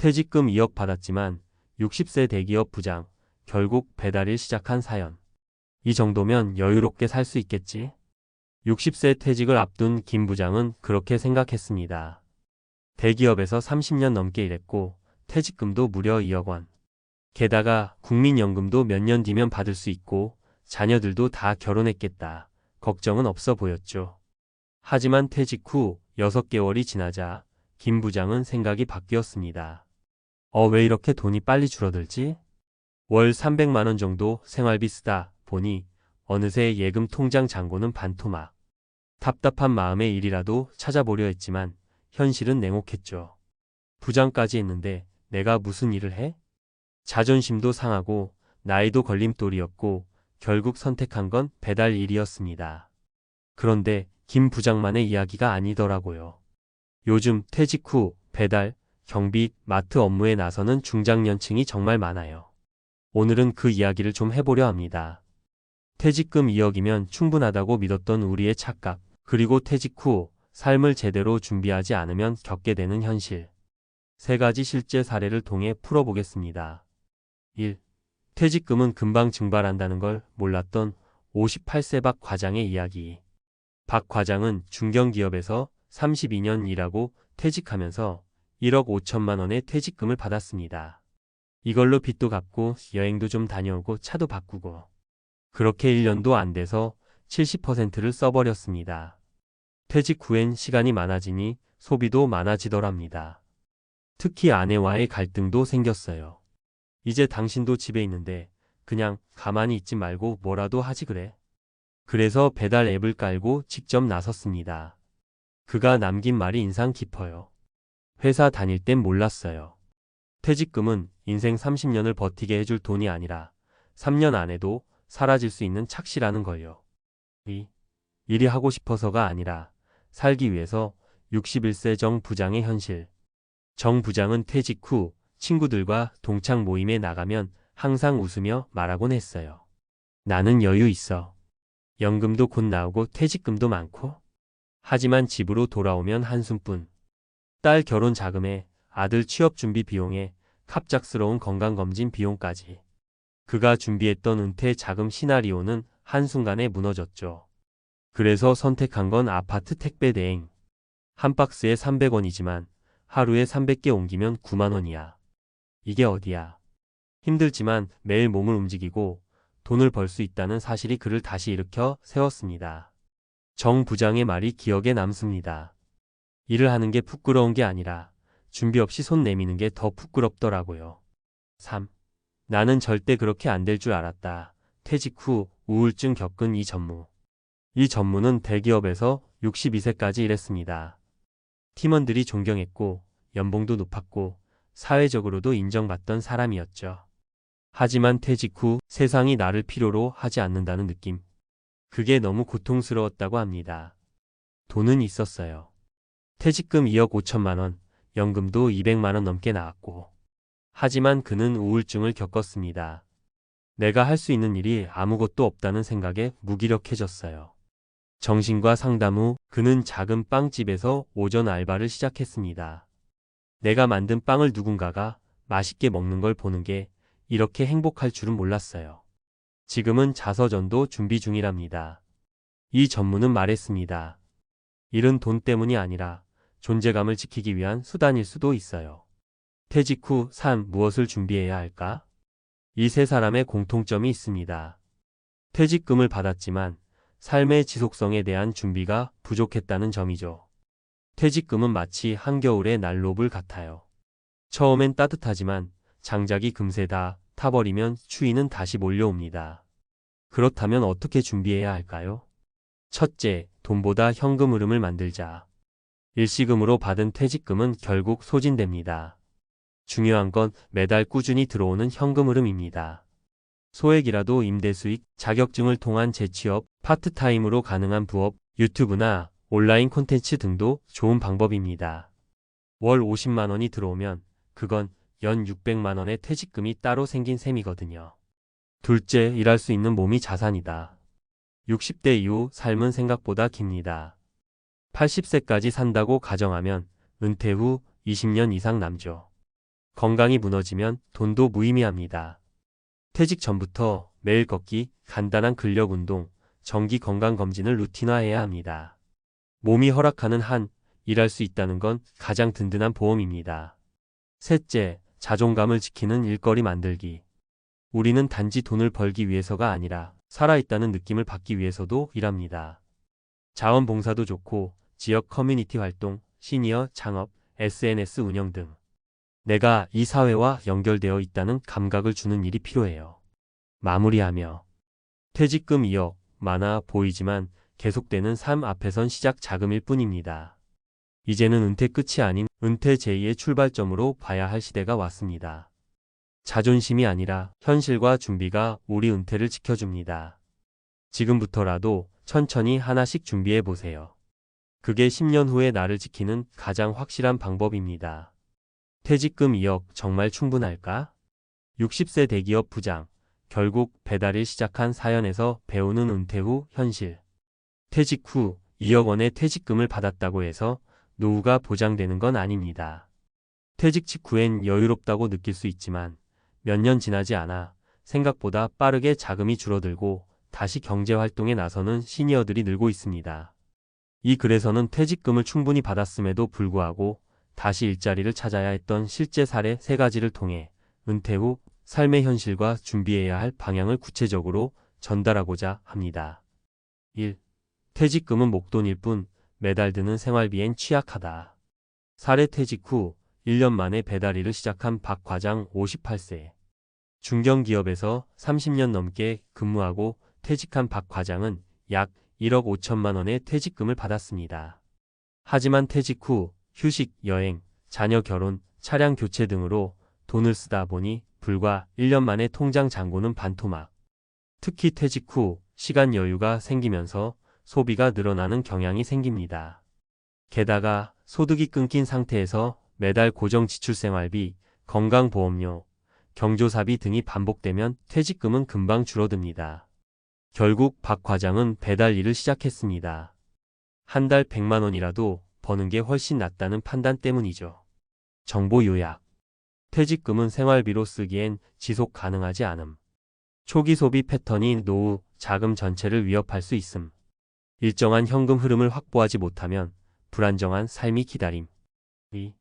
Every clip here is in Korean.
퇴직금 2억 받았지만 60세 대기업 부장, 결국 배달일 시작한 사연. 이 정도면 여유롭게 살 수 있겠지? 60세 퇴직을 앞둔 김 부장은 그렇게 생각했습니다. 대기업에서 30년 넘게 일했고 퇴직금도 무려 2억 원. 게다가 국민연금도 몇 년 뒤면 받을 수 있고 자녀들도 다 결혼했겠다. 걱정은 없어 보였죠. 하지만 퇴직 후 6개월이 지나자 김 부장은 생각이 바뀌었습니다. 왜 이렇게 돈이 빨리 줄어들지? 월 300만 원 정도 생활비 쓰다 보니 어느새 예금 통장 잔고는 반토막. 답답한 마음에 일이라도 찾아보려 했지만 현실은 냉혹했죠. 부장까지 했는데 내가 무슨 일을 해? 자존심도 상하고 나이도 걸림돌이었고 결국 선택한 건 배달 일이었습니다. 그런데 김 부장만의 이야기가 아니더라고요. 요즘 퇴직 후 배달, 경비, 마트 업무에 나서는 중장년층이 정말 많아요. 오늘은 그 이야기를 좀 해보려 합니다. 퇴직금 2억이면 충분하다고 믿었던 우리의 착각, 그리고 퇴직 후 삶을 제대로 준비하지 않으면 겪게 되는 현실. 3가지 실제 사례를 통해 풀어보겠습니다. 1. 퇴직금은 금방 증발한다는 걸 몰랐던 58세 박 과장의 이야기. 박 과장은 중견기업에서 32년 일하고 퇴직하면서 1억 5천만 원의 퇴직금을 받았습니다. 이걸로 빚도 갚고 여행도 좀 다녀오고 차도 바꾸고. 그렇게 1년도 안 돼서 70%를 써버렸습니다. 퇴직 후엔 시간이 많아지니 소비도 많아지더랍니다. 특히 아내와의 갈등도 생겼어요. 이제 당신도 집에 있는데 그냥 가만히 있지 말고 뭐라도 하지 그래. 그래서 배달 앱을 깔고 직접 나섰습니다. 그가 남긴 말이 인상 깊어요. 회사 다닐 땐 몰랐어요. 퇴직금은 인생 30년을 버티게 해줄 돈이 아니라 3년 안에도 사라질 수 있는 착시라는 걸요. 일이 하고 싶어서가 아니라 살기 위해서. 61세 정 부장의 현실. 정 부장은 퇴직 후 친구들과 동창 모임에 나가면 항상 웃으며 말하곤 했어요. 나는 여유 있어. 연금도 곧 나오고 퇴직금도 많고. 하지만 집으로 돌아오면 한숨뿐. 딸 결혼 자금에 아들 취업 준비 비용에 갑작스러운 건강검진 비용까지. 그가 준비했던 은퇴 자금 시나리오는 한순간에 무너졌죠. 그래서 선택한 건 아파트 택배 대행. 한 박스에 300원이지만 하루에 300개 옮기면 9만 원이야. 이게 어디야. 힘들지만 매일 몸을 움직이고 돈을 벌 수 있다는 사실이 그를 다시 일으켜 세웠습니다. 정 부장의 말이 기억에 남습니다. 일을 하는 게 부끄러운 게 아니라 준비 없이 손 내미는 게 더 부끄럽더라고요. 3. 나는 절대 그렇게 안 될 줄 알았다. 퇴직 후 우울증 겪은 이 전무. 이 전무는 대기업에서 62세까지 일했습니다. 팀원들이 존경했고 연봉도 높았고 사회적으로도 인정받던 사람이었죠. 하지만 퇴직 후 세상이 나를 필요로 하지 않는다는 느낌. 그게 너무 고통스러웠다고 합니다. 돈은 있었어요. 퇴직금 2억 5천만 원, 연금도 200만 원 넘게 나왔고. 하지만 그는 우울증을 겪었습니다. 내가 할 수 있는 일이 아무것도 없다는 생각에 무기력해졌어요. 정신과 상담 후 그는 작은 빵집에서 오전 알바를 시작했습니다. 내가 만든 빵을 누군가가 맛있게 먹는 걸 보는 게 이렇게 행복할 줄은 몰랐어요. 지금은 자서전도 준비 중이랍니다. 이 전무는 말했습니다. 일은 돈 때문이 아니라 존재감을 지키기 위한 수단일 수도 있어요. 퇴직 후 삶 무엇을 준비해야 할까? 이 세 사람의 공통점이 있습니다. 퇴직금을 받았지만 삶의 지속성에 대한 준비가 부족했다는 점이죠. 퇴직금은 마치 한겨울의 난로불 같아요. 처음엔 따뜻하지만 장작이 금세 다 타버리면 추위는 다시 몰려옵니다. 그렇다면 어떻게 준비해야 할까요? 첫째, 돈보다 현금 흐름을 만들자. 일시금으로 받은 퇴직금은 결국 소진됩니다. 중요한 건 매달 꾸준히 들어오는 현금 흐름입니다. 소액이라도 임대수익, 자격증을 통한 재취업, 파트타임으로 가능한 부업, 유튜브나 온라인 콘텐츠 등도 좋은 방법입니다. 월 50만 원이 들어오면 그건 연 600만 원의 퇴직금이 따로 생긴 셈이거든요. 둘째, 일할 수 있는 몸이 자산이다. 60대 이후 삶은 생각보다 깁니다. 80세까지 산다고 가정하면 은퇴 후 20년 이상 남죠. 건강이 무너지면 돈도 무의미합니다. 퇴직 전부터 매일 걷기, 간단한 근력 운동, 정기 건강검진을 루틴화해야 합니다. 몸이 허락하는 한 일할 수 있다는 건 가장 든든한 보험입니다. 셋째, 자존감을 지키는 일거리 만들기. 우리는 단지 돈을 벌기 위해서가 아니라 살아있다는 느낌을 받기 위해서도 일합니다. 자원봉사도 좋고 지역 커뮤니티 활동, 시니어 창업, SNS 운영 등 내가 이 사회와 연결되어 있다는 감각을 주는 일이 필요해요. 마무리하며 퇴직금 2억 많아 보이지만 계속되는 삶 앞에선 시작 자금일 뿐입니다. 이제는 은퇴 끝이 아닌 은퇴 제2의 출발점으로 봐야 할 시대가 왔습니다. 자존심이 아니라 현실과 준비가 우리 은퇴를 지켜줍니다. 지금부터라도 천천히 하나씩 준비해 보세요. 그게 10년 후에 나를 지키는 가장 확실한 방법입니다. 퇴직금 2억 정말 충분할까? 60세 대기업 부장, 결국 배달일 시작한 사연에서 배우는 은퇴 후 현실. 퇴직 후 2억 원의 퇴직금을 받았다고 해서 노후가 보장되는 건 아닙니다. 퇴직 직후엔 여유롭다고 느낄 수 있지만 몇 년 지나지 않아 생각보다 빠르게 자금이 줄어들고 다시 경제활동에 나서는 시니어들이 늘고 있습니다. 이 글에서는 퇴직금을 충분히 받았음에도 불구하고 다시 일자리를 찾아야 했던 실제 사례 3가지를 통해 은퇴 후 삶의 현실과 준비해야 할 방향을 구체적으로 전달하고자 합니다. 1. 퇴직금은 목돈일 뿐 매달 드는 생활비엔 취약하다. 사례 퇴직 후 1년 만에 배달 일을 시작한 박 과장 58세. 중견기업에서 30년 넘게 근무하고 퇴직한 박 과장은 약 1억 5천만 원의 퇴직금을 받았습니다. 하지만 퇴직 후 휴식, 여행, 자녀 결혼, 차량 교체 등으로 돈을 쓰다 보니 불과 1년 만에 통장 잔고는 반토막. 특히 퇴직 후 시간 여유가 생기면서 소비가 늘어나는 경향이 생깁니다. 게다가 소득이 끊긴 상태에서 매달 고정 지출 생활비, 건강보험료, 경조사비 등이 반복되면 퇴직금은 금방 줄어듭니다. 결국 박 과장은 배달 일을 시작했습니다. 한 달 100만 원이라도 버는 게 훨씬 낫다는 판단 때문이죠. 정보 요약. 퇴직금은 생활비로 쓰기엔 지속 가능하지 않음. 초기 소비 패턴이 노후, 자금 전체를 위협할 수 있음. 일정한 현금 흐름을 확보하지 못하면 불안정한 삶이 기다림. 2.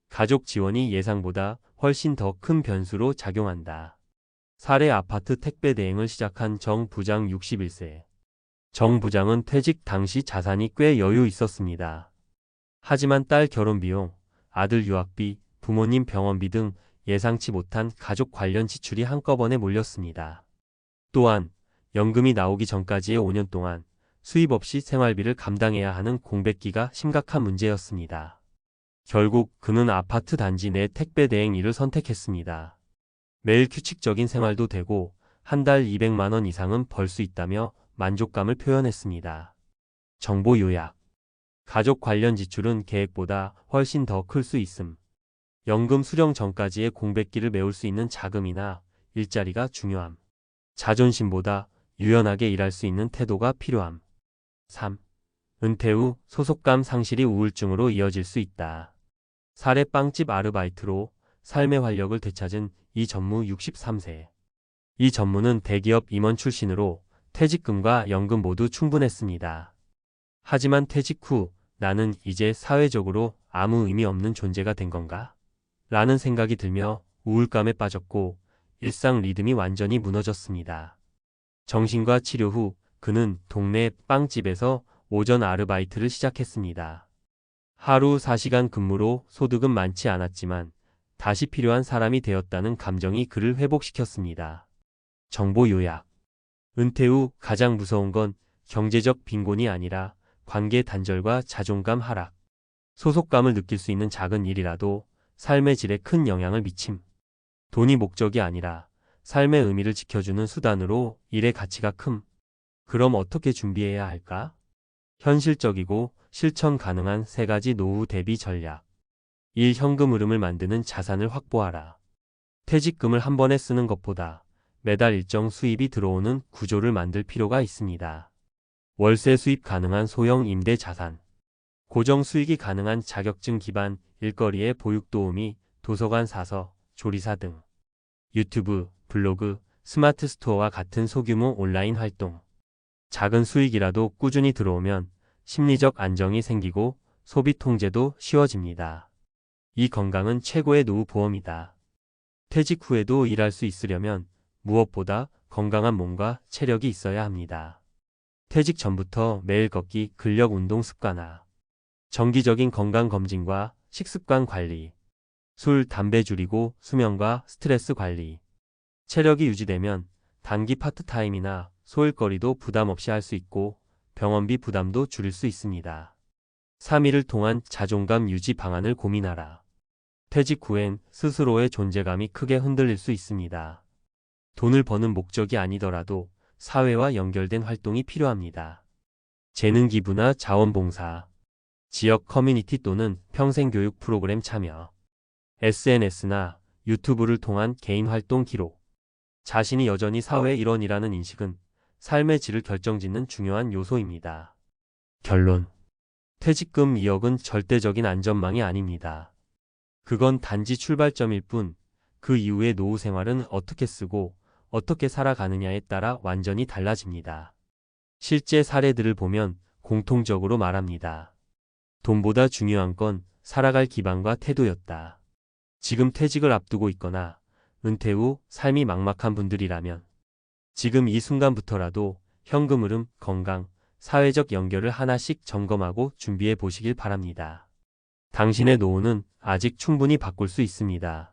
가족 지원이 예상보다 훨씬 더 큰 변수로 작용한다. 사례 아파트 택배 대행을 시작한 정 부장 61세. 정 부장은 퇴직 당시 자산이 꽤 여유 있었습니다. 하지만 딸 결혼 비용, 아들 유학비, 부모님 병원비 등 예상치 못한 가족 관련 지출이 한꺼번에 몰렸습니다. 또한 연금이 나오기 전까지의 5년 동안 수입 없이 생활비를 감당해야 하는 공백기가 심각한 문제였습니다. 결국 그는 아파트 단지 내 택배 대행 일을 선택했습니다. 매일 규칙적인 생활도 되고 한 달 200만 원 이상은 벌 수 있다며 만족감을 표현했습니다. 정보 요약. 가족 관련 지출은 계획보다 훨씬 더 클 수 있음. 연금 수령 전까지의 공백기를 메울 수 있는 자금이나 일자리가 중요함. 자존심보다 유연하게 일할 수 있는 태도가 필요함. 3. 은퇴 후 소속감 상실이 우울증으로 이어질 수 있다. 사례 빵집 아르바이트로 삶의 활력을 되찾은 이 전무 63세. 이 전무는 대기업 임원 출신으로 퇴직금과 연금 모두 충분했습니다. 하지만 퇴직 후 나는 이제 사회적으로 아무 의미 없는 존재가 된 건가? 라는 생각이 들며 우울감에 빠졌고 일상 리듬이 완전히 무너졌습니다. 정신과 치료 후 그는 동네 빵집에서 오전 아르바이트를 시작했습니다. 하루 4시간 근무로 소득은 많지 않았지만 다시 필요한 사람이 되었다는 감정이 그를 회복시켰습니다. 정보 요약. 은퇴 후 가장 무서운 건 경제적 빈곤이 아니라 관계 단절과 자존감 하락. 소속감을 느낄 수 있는 작은 일이라도 삶의 질에 큰 영향을 미침. 돈이 목적이 아니라 삶의 의미를 지켜주는 수단으로 일의 가치가 큼. 그럼 어떻게 준비해야 할까? 현실적이고 실천 가능한 3가지 노후 대비 전략. 1. 현금 흐름을 만드는 자산을 확보하라. 퇴직금을 한 번에 쓰는 것보다 매달 일정 수입이 들어오는 구조를 만들 필요가 있습니다. 월세 수입 가능한 소형 임대 자산. 고정 수익이 가능한 자격증 기반 일거리의 보육 도우미, 도서관 사서, 조리사 등 유튜브, 블로그, 스마트 스토어와 같은 소규모 온라인 활동. 작은 수익이라도 꾸준히 들어오면 심리적 안정이 생기고 소비 통제도 쉬워집니다. 이 건강은 최고의 노후 보험이다. 퇴직 후에도 일할 수 있으려면 무엇보다 건강한 몸과 체력이 있어야 합니다. 퇴직 전부터 매일 걷기, 근력 운동 습관화, 정기적인 건강검진과 식습관 관리, 술, 담배 줄이고 수면과 스트레스 관리. 체력이 유지되면 단기 파트타임이나 소일거리도 부담 없이 할 수 있고 병원비 부담도 줄일 수 있습니다. 3일을 통한 자존감 유지 방안을 고민하라. 퇴직 후엔 스스로의 존재감이 크게 흔들릴 수 있습니다. 돈을 버는 목적이 아니더라도 사회와 연결된 활동이 필요합니다. 재능 기부나 자원봉사, 지역 커뮤니티 또는 평생교육 프로그램 참여, SNS나 유튜브를 통한 개인 활동 기록. 자신이 여전히 사회의 일원이라는 인식은 삶의 질을 결정짓는 중요한 요소입니다. 결론. 퇴직금 2억은 절대적인 안전망이 아닙니다. 그건 단지 출발점일 뿐, 그 이후의 노후 생활은 어떻게 쓰고 어떻게 살아가느냐에 따라 완전히 달라집니다. 실제 사례들을 보면 공통적으로 말합니다. 돈보다 중요한 건 살아갈 기반과 태도였다. 지금 퇴직을 앞두고 있거나 은퇴 후 삶이 막막한 분들이라면 지금 이 순간부터라도 현금 흐름, 건강, 사회적 연결을 하나씩 점검하고 준비해 보시길 바랍니다. 당신의 노후는 아직 충분히 바꿀 수 있습니다.